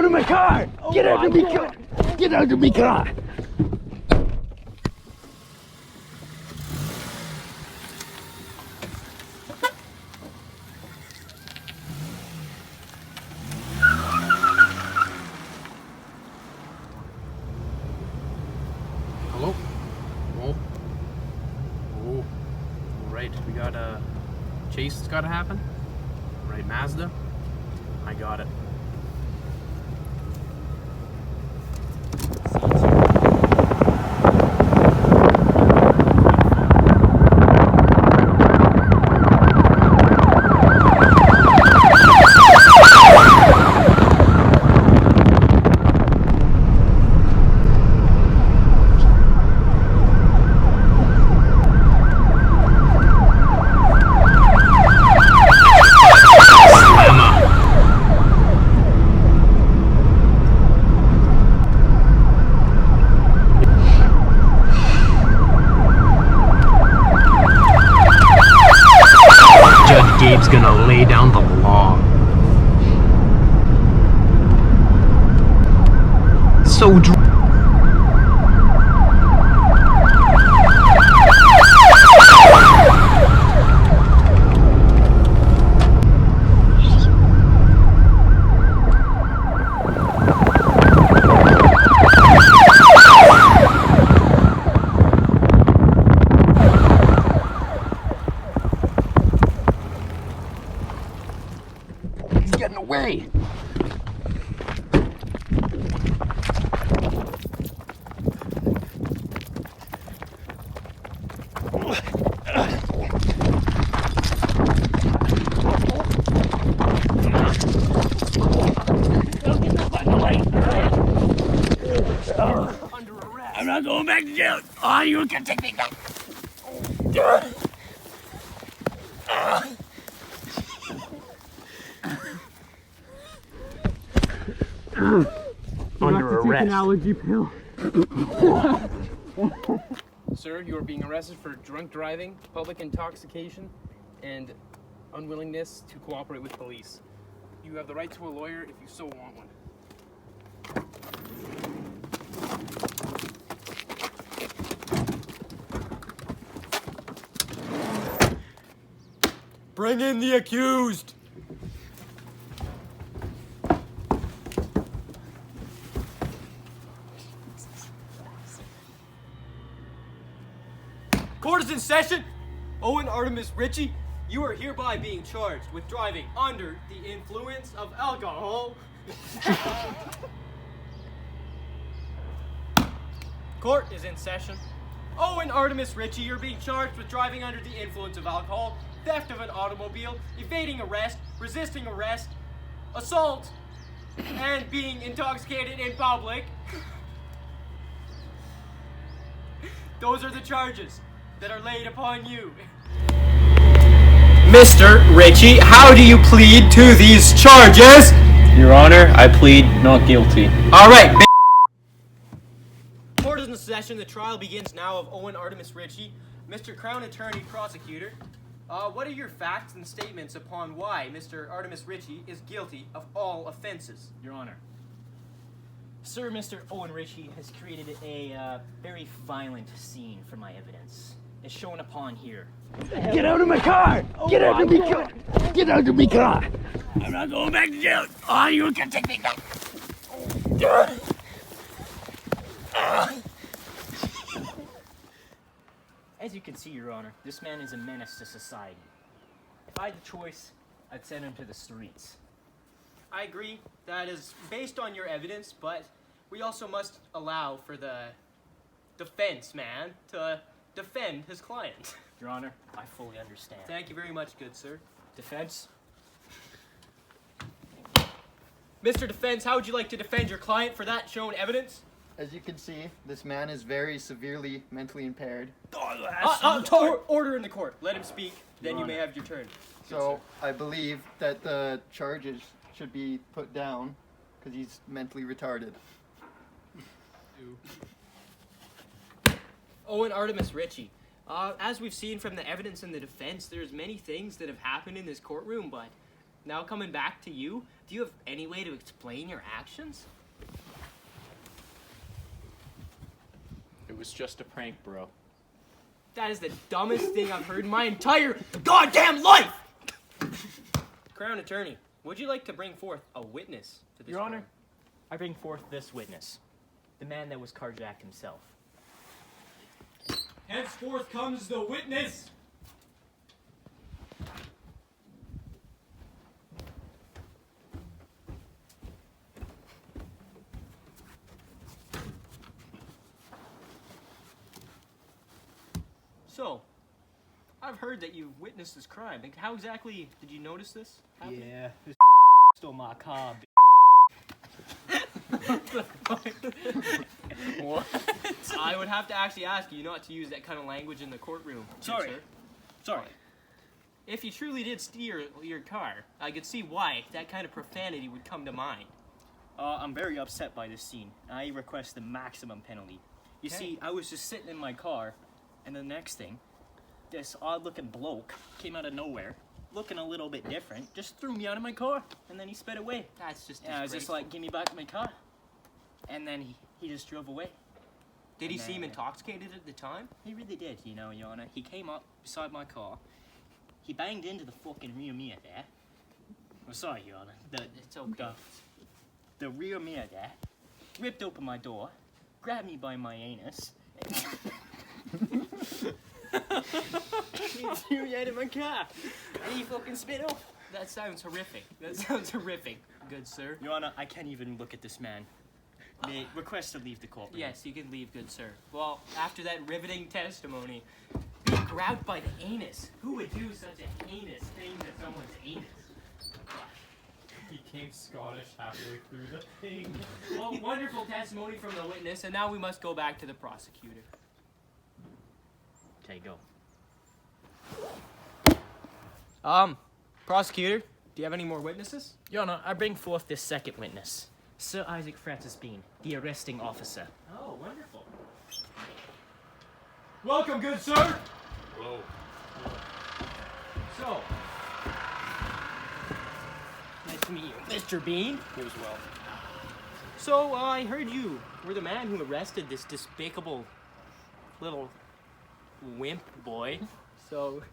out of my car! Get out of my car! Get out of my car! Hello? Oh. Oh. Alright, we got a chase that's gotta happen. Right, Mazda. I got it. Gabe's gonna lay down the law. So Getting away! under arrest. I'm not going back to jail! Oh, you can take me back! Under arrest. An allergy pill. Sir, you are being arrested for drunk driving, public intoxication, and unwillingness to cooperate with police. You have the right to a lawyer if you so want one. Bring in the accused. Court is in session. Owen Artemis Ritchie, you are hereby being charged with driving under the influence of alcohol. Court is in session. Owen Artemis Ritchie, you're being charged with driving under the influence of alcohol, theft of an automobile, evading arrest, resisting arrest, assault, and being intoxicated in public. Those are the charges that are laid upon you. Mr. Ritchie, how do you plead to these charges? Your Honor, I plead not guilty. All right. Court is in session. The trial begins now of Owen Artemis Ritchie. Mr. Crown Attorney Prosecutor, what are your facts and statements upon why Mr. Artemis Ritchie is guilty of all offenses? Your Honor, Sir, Mr. Owen Ritchie has created a very violent scene for my evidence, as shown upon here. Get out of my car! Get out of my car! Get out of my car! I'm not going back to jail! Oh, you can take me back! As you can see, Your Honor, this man is a menace to society. If I had the choice, I'd send him to the streets. I agree. That is based on your evidence, but we also must allow for the defense man to defend his client. Your Honor, I fully understand. Thank you very much, good sir. Defense? Mr. Defense, how would you like to defend your client for that shown evidence? As you can see, this man is very severely mentally impaired. Order in the court. Let him speak, then you may have your turn. So I believe that the charges should be put down because he's mentally retarded. Owen Artemis Ritchie. As we've seen from the evidence in the defense, there's many things that have happened in this courtroom, but Now coming back to you, do you have any way to explain your actions? It was just a prank, bro. That is the dumbest thing I've heard in my entire goddamn life! Crown Attorney, would you like to bring forth a witness to this Your Honor, crime? I bring forth this witness, the man that was carjacked himself. Henceforth comes the witness! So, I've heard that you've witnessed this crime. Like, how exactly did you notice this happen? Yeah, this stole my car. What? I would have to actually ask you not to use that kind of language in the courtroom. good Sorry. sir. Sorry. If you truly did steal your car, I could see why that kind of profanity would come to mind. I'm very upset by this scene. I request the maximum penalty. You Okay. see, I was just sitting in my car, and the next thing, this odd-looking bloke came out of nowhere, looking a little bit different, just threw me out of my car, and then he sped away. That's just And I was just disgraceful. like, give me back my car. And then he just drove away. Did he and seem then- intoxicated at the time? He really did, you know, Your Honor. He came up beside my car. He banged into the fucking rear mirror there. I'm sorry, Your Honor. It's okay. The rear mirror there. Ripped open my door. Grabbed me by my anus. He threw me out of my car. And he fucking spit off. That sounds horrific. That sounds horrific, good sir. Your Honor, I can't even look at this man. May request to leave the courtroom. Yes, you can leave, good sir. Well, after that riveting testimony, being grabbed by the anus. Who would do such a heinous thing to someone's anus? He came Scottish halfway through the thing. Well, wonderful testimony from the witness, and now we must go back to the prosecutor. Okay, go. Prosecutor, do you have any more witnesses? Your Honor, I bring forth this second witness, Sir Isaac Francis Bean, the arresting officer. Oh, wonderful. Welcome, good sir! Whoa. So, nice to meet you, Mr. Bean. You as well. So, I heard you were the man who arrested this despicable little wimp boy. So,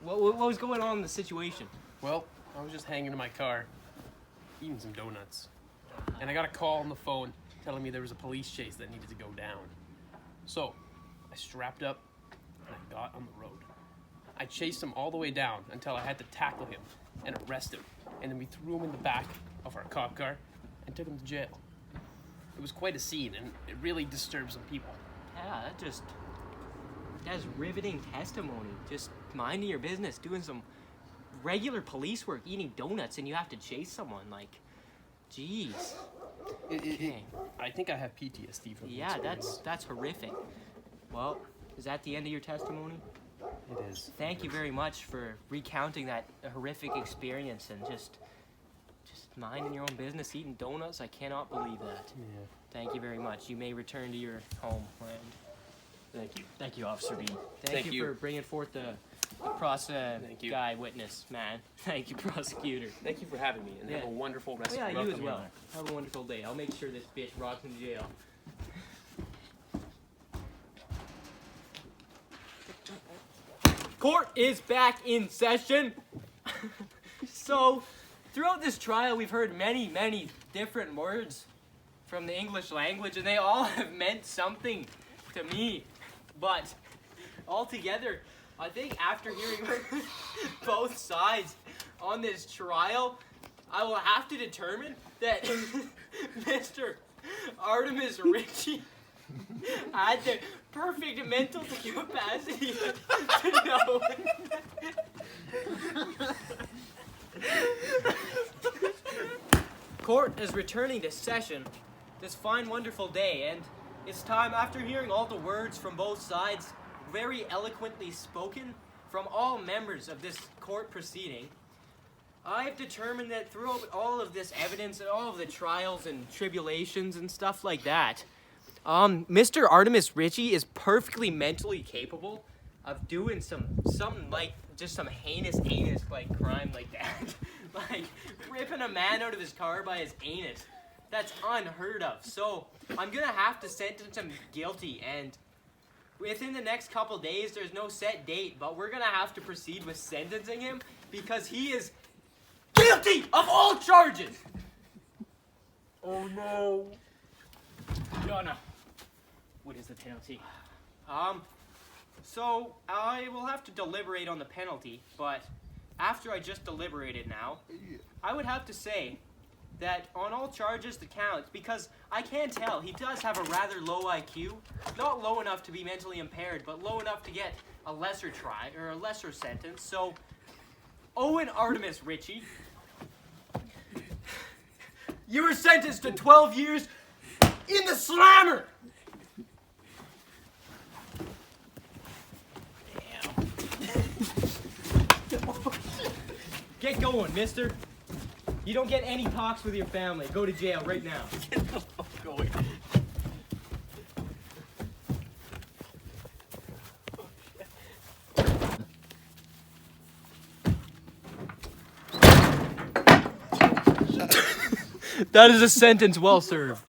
what was going on in the situation? Well, I was just hanging in my car, eating some donuts. And I got a call on the phone telling me there was a police chase that needed to go down. So, I strapped up and I got on the road. I chased him all the way down until I had to tackle him and arrest him. And then we threw him in the back of our cop car and took him to jail. It was quite a scene, and it really disturbed some people. Yeah, that's riveting testimony. Just minding your business, doing some regular police work, eating donuts, and you have to chase someone. Like, jeez. Okay. I think I have PTSD from the Yeah, experience. that's horrific. Well, is that the end of your testimony? It is. Thank you very much for recounting that horrific experience and just minding your own business, eating donuts. I cannot believe that. Yeah. Thank you very much. You may return to your homeland. Thank you. Thank you, Officer Bean. Thank Thank you you. for bringing forth the Thank you. guy witness, man. Thank you, prosecutor. Thank you for having me, and have Yeah. a wonderful rest Oh, yeah, of you your as well. Have a wonderful day. I'll make sure this bitch rots in jail. Court is back in session. So, throughout this trial, we've heard many, many different words from the English language, and they all have meant something to me. But altogether, I think after hearing both sides on this trial, I will have to determine that Mr. Artemis Ritchie had the perfect mental capacity to know. Court is returning to session this fine, wonderful day, and it's time, after hearing all the words from both sides, very eloquently spoken from all members of this court proceeding, I've determined that throughout all of this evidence and all of the trials and tribulations and stuff like that, Mr. Artemis Ritchie is perfectly mentally capable of doing something like just some heinous like crime like that. Like ripping a man out of his car by his anus. That's unheard of. So I'm gonna have to sentence him guilty, and within the next couple days, there's no set date, but we're gonna have to proceed with sentencing him because he is guilty of all charges. Oh no. Donna, what is the penalty? So I will have to deliberate on the penalty, but after I just deliberated now, I would have to say that on all charges the count, because I can tell he does have a rather low IQ, not low enough to be mentally impaired, but low enough to get a lesser try or a lesser sentence. So Owen Artemis Ritchie, you were sentenced to 12 years in the slammer. Get going, mister. You don't get any talks with your family. Go to jail right now. Get the fuck going. That is a sentence well served.